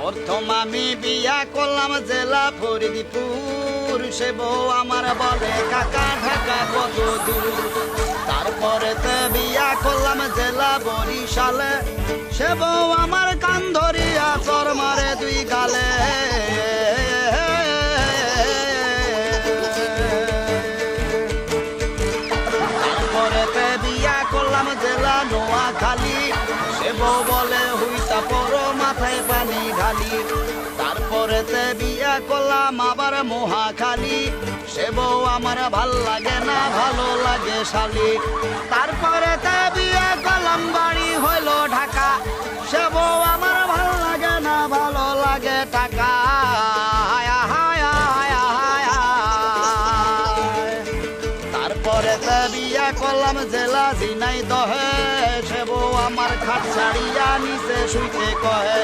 প্রথম আমি বিয়া করলাম জেলা ফরিদপুর, সে বউ আমার বলে কাকা ঢাকা কত দূর। তারপরে তে বিয়া করলাম জেলা বরিশালে, সে বউ আমার কান ধরিয়া চর মারে দুই গালে। তারপরে তে বিয়া করলাম জেলা নোয়াখালী, সে বউ বলে হুইতা পড়ো মাথায় পানি ঢালি। তারপরে তে বিয়া করলাম আবার মহাখালী, সে বউ আমার ভাল লাগে না ভালো লাগে শালি। তারপরে তে বিয়া করলাম বাড়ি হইল ঢাকা, সে বউ আমার ভাল লাগে না ভালো লাগে টাকা। তারপরে তে বিয়া করলাম জেলা ঝিনাইদহে, সে বউ আমার খাট ছাড়িয়া নিচে শুইতে কহে।